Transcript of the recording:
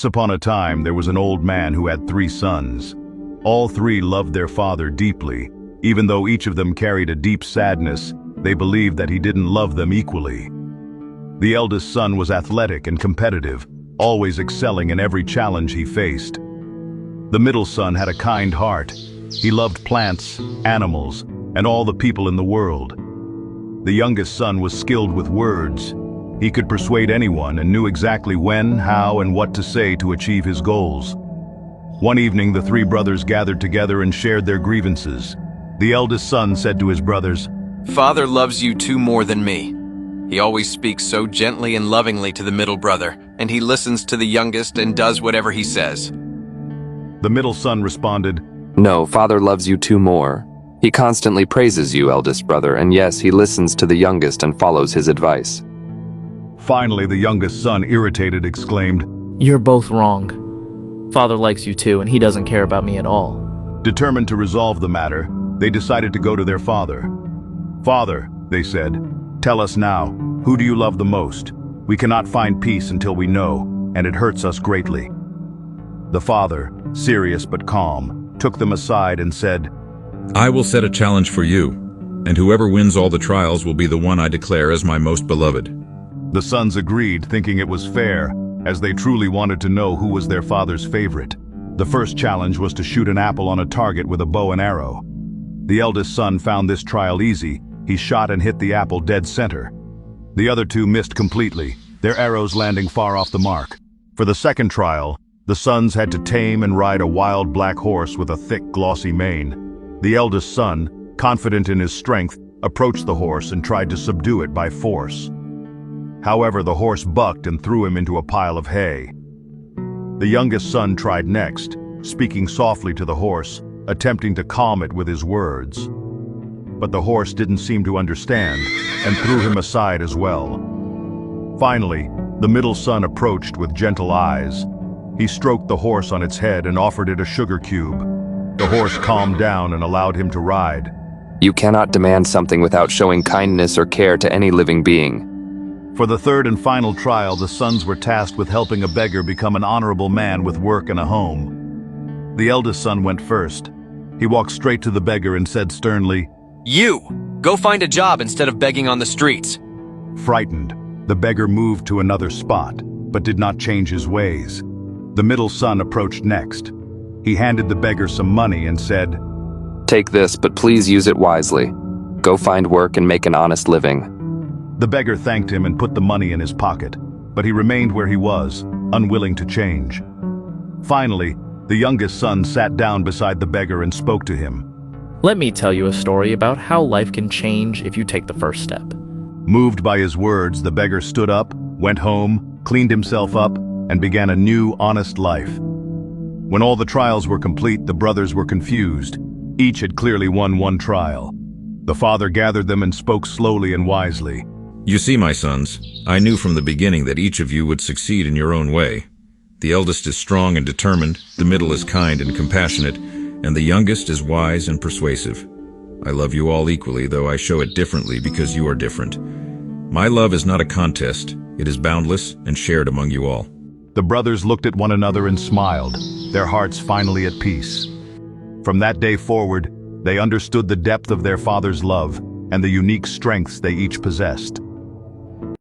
Once upon a time, there was an old man who had 3 sons. All 3 loved their father deeply. Even though each of them carried a deep sadness, they believed that he didn't love them equally. The eldest son was athletic and competitive, always excelling in every challenge he faced. The middle son had a kind heart. He loved plants, animals, and all the people in the world. The youngest son was skilled with words. He could persuade anyone and knew exactly when, how, and what to say to achieve his goals. One evening, the 3 brothers gathered together and shared their grievances. The eldest son said to his brothers, "Father loves you 2 more than me. He always speaks so gently and lovingly to the middle brother, and he listens to the youngest and does whatever he says." The middle son responded, "No, Father loves you 2 more. He constantly praises you, eldest brother, and yes, he listens to the youngest and follows his advice." Finally, the youngest son, irritated, exclaimed, "You're both wrong. Father likes you too, and he doesn't care about me at all." Determined to resolve the matter, they decided to go to their father. "Father," they said, "tell us now, who do you love the most? We cannot find peace until we know, and it hurts us greatly." The father, serious but calm, took them aside and said, "I will set a challenge for you, and whoever wins all the trials will be the one I declare as my most beloved." The sons agreed, thinking it was fair, as they truly wanted to know who was their father's favorite. The first challenge was to shoot an apple on a target with a bow and arrow. The eldest son found this trial easy. He shot and hit the apple dead center. The other 2 missed completely, their arrows landing far off the mark. For the second trial, the sons had to tame and ride a wild black horse with a thick, glossy mane. The eldest son, confident in his strength, approached the horse and tried to subdue it by force. However, the horse bucked and threw him into a pile of hay. The youngest son tried next, speaking softly to the horse, attempting to calm it with his words. But the horse didn't seem to understand and threw him aside as well. Finally, the middle son approached with gentle eyes. He stroked the horse on its head and offered it a sugar cube. The horse calmed down and allowed him to ride. You cannot demand something without showing kindness or care to any living being. For the third and final trial, the sons were tasked with helping a beggar become an honorable man with work and a home. The eldest son went first. He walked straight to the beggar and said sternly, "You! Go find a job instead of begging on the streets." Frightened, the beggar moved to another spot, but did not change his ways. The middle son approached next. He handed the beggar some money and said, "Take this, but please use it wisely. Go find work and make an honest living." The beggar thanked him and put the money in his pocket, but he remained where he was, unwilling to change. Finally, the youngest son sat down beside the beggar and spoke to him. Let me tell you a story about how life can change if you take the first step. Moved by his words, the beggar stood up, went home, cleaned himself up, and began a new, honest life. When all the trials were complete, the brothers were confused. Each had clearly won 1 trial. The father gathered them and spoke slowly and wisely. "You see, my sons, I knew from the beginning that each of you would succeed in your own way. The eldest is strong and determined, the middle is kind and compassionate, and the youngest is wise and persuasive. I love you all equally, though I show it differently because you are different. My love is not a contest, it is boundless and shared among you all." The brothers looked at one another and smiled, their hearts finally at peace. From that day forward, they understood the depth of their father's love and the unique strengths they each possessed.